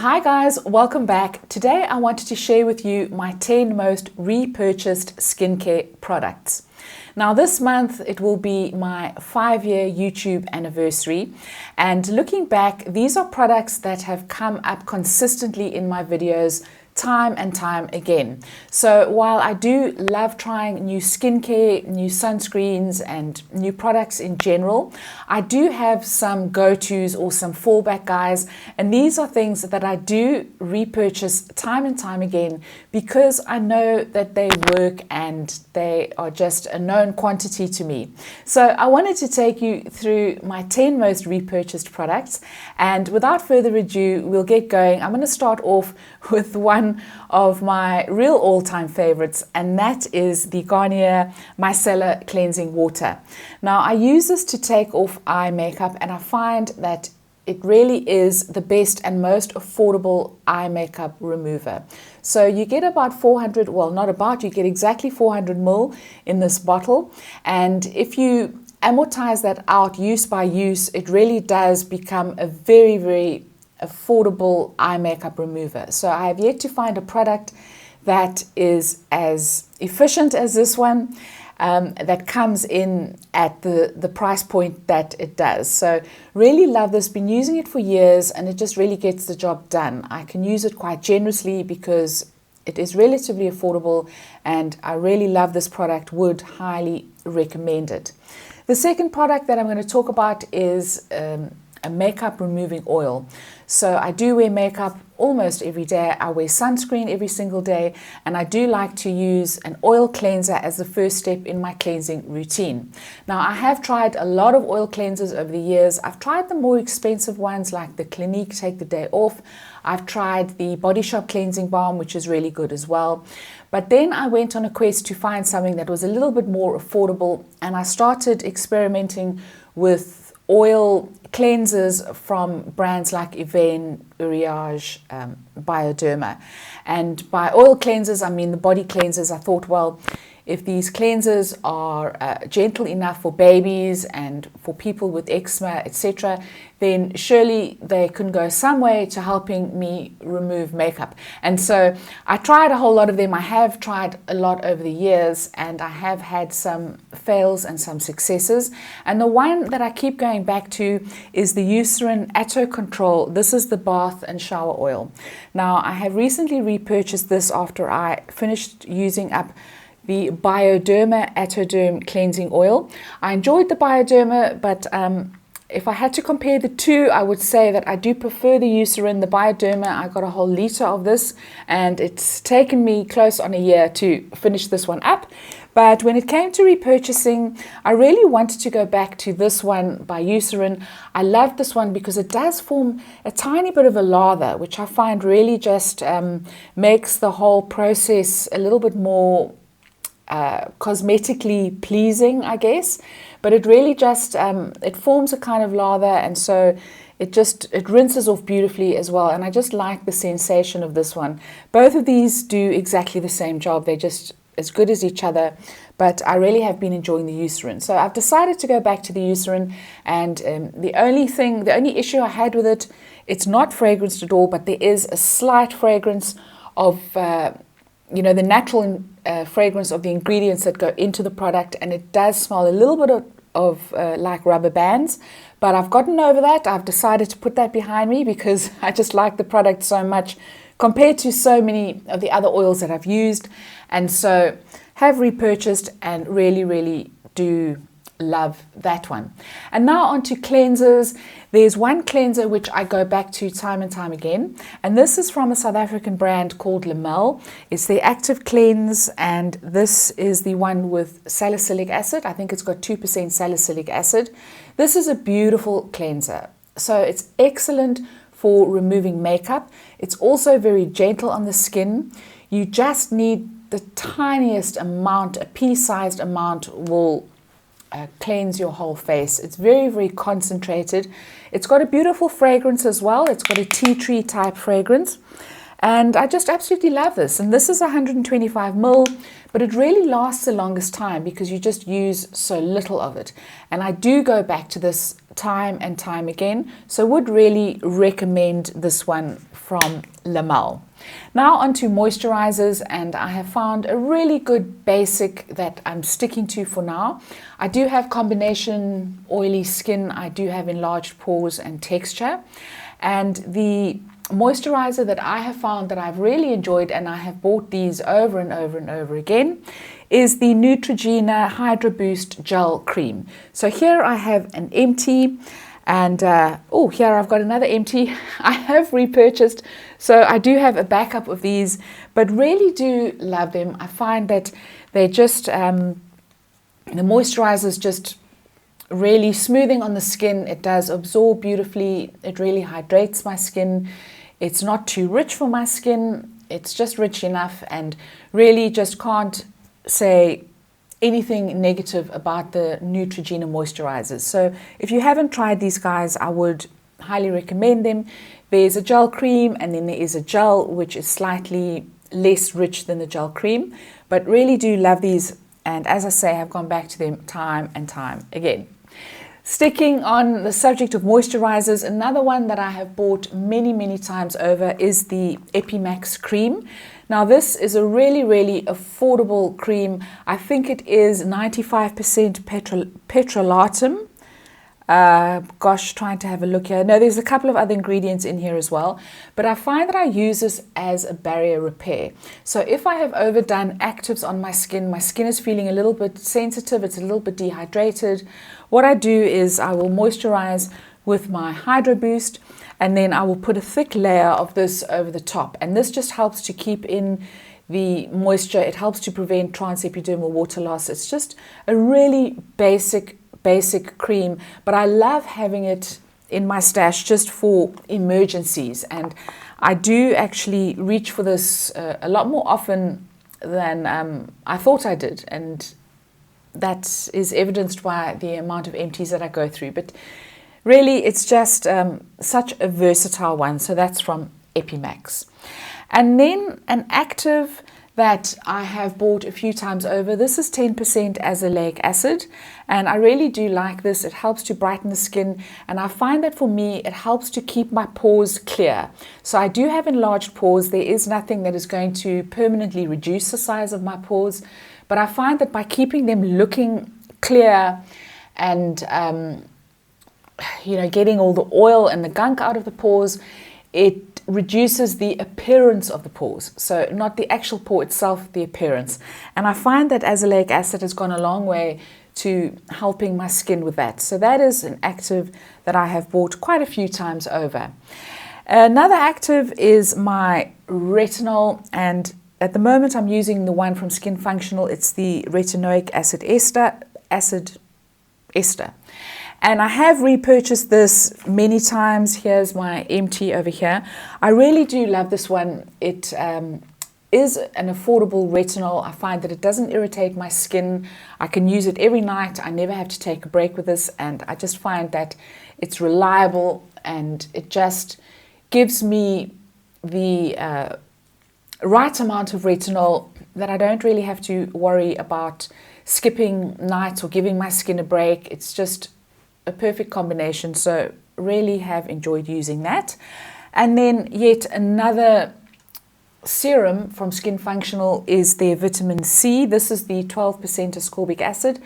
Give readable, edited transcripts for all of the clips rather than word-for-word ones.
Hi guys, welcome back. Today I wanted to share with you my 10 most repurchased skincare products. Now this month it will be my 5-year YouTube anniversary, and looking back, these are products that have come up consistently in my videos time and time again. So while I do love trying new skincare, new sunscreens and new products in general, I do have some go-tos or some fallback guys, and these are things that I do repurchase time and time again because I know that they work and they are just a known quantity to me. So I wanted to take you through my 10 most repurchased products, and without further ado, we'll get going. I'm going to start off with one of my real all-time favorites, and that is the Garnier Micellar Cleansing Water. Now I use this to take off eye makeup, and I find that it really is the best and most affordable eye makeup remover. So you get about 400, well not about, you get exactly 400 ml in this bottle, and if you amortize that out use by use, it really does become a very affordable eye makeup remover. So I have yet to find a product that is as efficient as this one, that comes in at the price point that it does. So really love this, been using it for years, and it just really gets the job done. I can use it quite generously because it is relatively affordable, and I really love this product, would highly recommend it. The second product that I'm going to talk about is a makeup removing oil. So I do wear makeup almost every day. I wear sunscreen every single day, and I do like to use an oil cleanser as the first step in my cleansing routine. Now I have tried a lot of oil cleansers over the years. I've tried the more expensive ones like the Clinique Take the Day Off. I've tried the Body Shop cleansing balm, which is really good as well. But then I went on a quest to find something that was a little bit more affordable, and I started experimenting with oil cleansers from brands like Evain, Uriage, Bioderma. And by oil cleansers, I mean the body cleansers. I thought, well, if these cleansers are gentle enough for babies and for people with eczema, etc., then surely they can go some way to helping me remove makeup. And so I tried a whole lot of them. I have tried a lot over the years, and I have had some fails and some successes. And the one that I keep going back to is the Eucerin Atto Control. This is the bath and shower oil. Now I have recently repurchased this after I finished using up the Bioderma Attoderm cleansing oil. I enjoyed the Bioderma, but if I had to compare the two, I would say that I do prefer the Eucerin. The Bioderma, I got a whole liter of this, and it's taken me close on a year to finish this one up. But when it came to repurchasing, I really wanted to go back to this one by Eucerin. I love this one because it does form a tiny bit of a lather, which I find really just makes the whole process a little bit more cosmetically pleasing, I guess. But it really just it forms a kind of lather, and so it rinses off beautifully as well. And I just like the sensation of this one. Both of these do exactly the same job. They're just as good as each other, but I really have been enjoying the Eucerin. So I've decided to go back to the Eucerin, and the only issue I had with it, it's not fragranced at all, but there is a slight fragrance of the natural fragrance of the ingredients that go into the product, and it does smell a little bit of like rubber bands. But I've gotten over that. I've decided to put that behind me because I just like the product so much compared to so many of the other oils that I've used, and so have repurchased and really do love that one. And now on to cleansers. There's one cleanser which I go back to time and time again, and this is from a South African brand called Lamel. It's the Active Cleanse, and this is the one with salicylic acid. I think it's got 2% salicylic acid. This is a beautiful cleanser. So it's excellent for removing makeup. It's also very gentle on the skin. You just need the tiniest amount, a pea-sized amount will cleanse your whole face. It's very concentrated. It's got a beautiful fragrance as well. It's got a tea tree type fragrance, and I just absolutely love this. And this is 125 ml, but it really lasts the longest time because you just use so little of it. And I do go back to this time and time again, so would really recommend this one from Lamel. Now onto moisturizers, and I have found a really good basic that I'm sticking to for now. I do have combination oily skin, I do have enlarged pores and texture, and the moisturizer that I have found that I've really enjoyed, and I have bought these over and over and over again, is the Neutrogena Hydra Boost Gel Cream. So here I have an empty, and oh, here I've got another empty. I have repurchased, so I do have a backup of these, but really do love them. I find that they just, the moisturizer is just really smoothing on the skin. It does absorb beautifully. It really hydrates my skin. It's not too rich for my skin. It's just rich enough, and really just can't say anything negative about the Neutrogena moisturizers. So if you haven't tried these guys, I would highly recommend them. There's a gel cream, and then there is a gel which is slightly less rich than the gel cream, but really do love these, and as I say, I've gone back to them time and time again. Sticking on the subject of moisturizers, another one that I have bought many times over is the Epimax cream. Now this is a really affordable cream. I think it is 95% petrolatum. Gosh, trying to have a look here. No, there's a couple of other ingredients in here as well, but I find that I use this as a barrier repair. So if I have overdone actives on my skin is feeling a little bit sensitive, it's a little bit dehydrated, what I do is I will moisturize with my Hydro Boost, and then I will put a thick layer of this over the top, and this just helps to keep in the moisture. It helps to prevent transepidermal water loss. It's just a really basic cream, but I love having it in my stash just for emergencies, and I do actually reach for this a lot more often than I thought I did, and that is evidenced by the amount of empties that I go through. But really, it's just such a versatile one. So that's from Epimax. And then an active that I have bought a few times over. This is 10% azelaic acid, and I really do like this. It helps to brighten the skin, and I find that for me it helps to keep my pores clear. So I do have enlarged pores. There is nothing that is going to permanently reduce the size of my pores, but I find that by keeping them looking clear and getting all the oil and the gunk out of the pores, it reduces the appearance of the pores. So not the actual pore itself, the appearance. And I find that azelaic acid has gone a long way to helping my skin with that. So that is an active that I have bought quite a few times over. Another active is my retinol, and at the moment I'm using the one from Skin Functional. It's the retinoic acid ester. And I have repurchased this many times. Here's my empty over here. I really do love this one. It is an affordable retinol. I find that it doesn't irritate my skin. I can use it every night. I never have to take a break with this, and I just find that it's reliable, and it just gives me the right amount of retinol that I don't really have to worry about skipping nights or giving my skin a break. It's just a perfect combination, so really have enjoyed using that. And then yet another serum from Skin Functional is their vitamin C. This is the 12% ascorbic acid.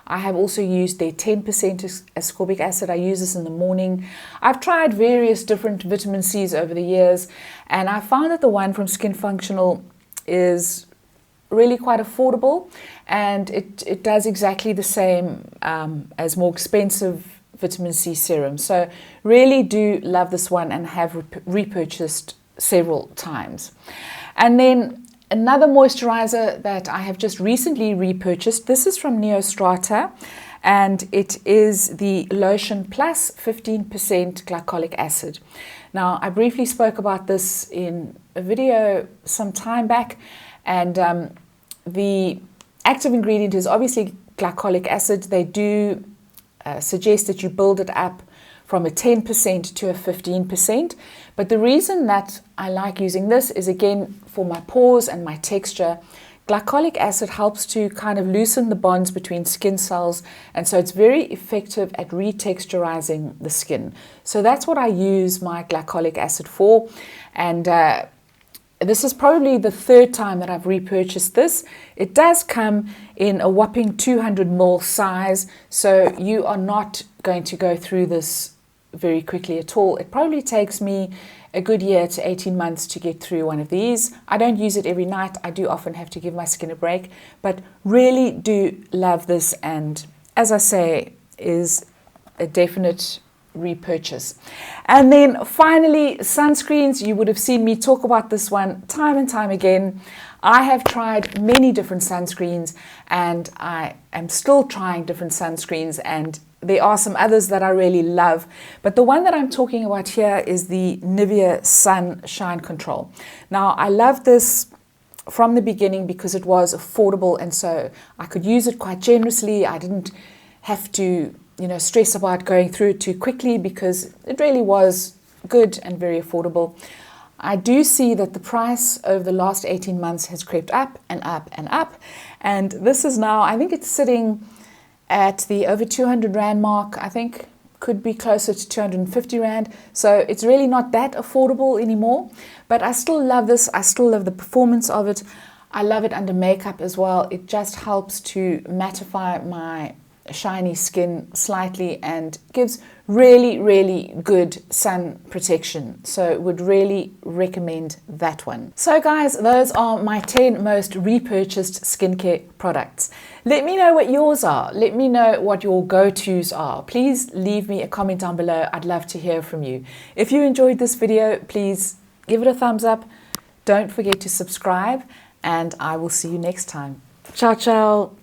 I have also used their 10% ascorbic acid. I use this in the morning. I've tried various different vitamin C's over the years, and I found that the one from Skin Functional is really quite affordable, and it does exactly the same as more expensive vitamin C serum. So really do love this one and have repurchased several times. And then another moisturizer that I have just recently repurchased, this is from Neostrata, and it is the Lotion Plus 15% glycolic acid. Now, I briefly spoke about this in a video some time back, and the active ingredient is obviously glycolic acid. They do suggest that you build it up from a 10% to a 15%. But the reason that I like using this is, again, for my pores and my texture. Glycolic acid helps to kind of loosen the bonds between skin cells, and so it's very effective at retexturizing the skin. So that's what I use my glycolic acid for. And this is probably the third time that I've repurchased this. It does come in a whopping 200 ml size, so you are not going to go through this very quickly at all. It probably takes me a good year to 18 months to get through one of these. I don't use it every night. I do often have to give my skin a break, but really do love this, and as I say, is a definite repurchase. And then finally, sunscreens. You would have seen me talk about this one time and time again. I have tried many different sunscreens, and I am still trying different sunscreens, and there are some others that I really love. But the one that I'm talking about here is the Nivea Sun Shine Control. Now, I love this from the beginning because it was affordable, and so I could use it quite generously. I didn't have to, stress about going through it too quickly because it really was good and very affordable. I do see that the price over the last 18 months has crept up and up and up. And this is now, I think it's sitting at the over 200 Rand mark. I think could be closer to 250 Rand. So it's really not that affordable anymore. But I still love this. I still love the performance of it. I love it under makeup as well. It just helps to mattify my shiny skin slightly and gives really, really good sun protection. So would really recommend that one. So guys, those are my 10 most repurchased skincare products. Let me know what yours are. Let me know what your go-tos are. Please leave me a comment down below. I'd love to hear from you. If you enjoyed this video, please give it a thumbs up. Don't forget to subscribe, and I will see you next time. Ciao, ciao.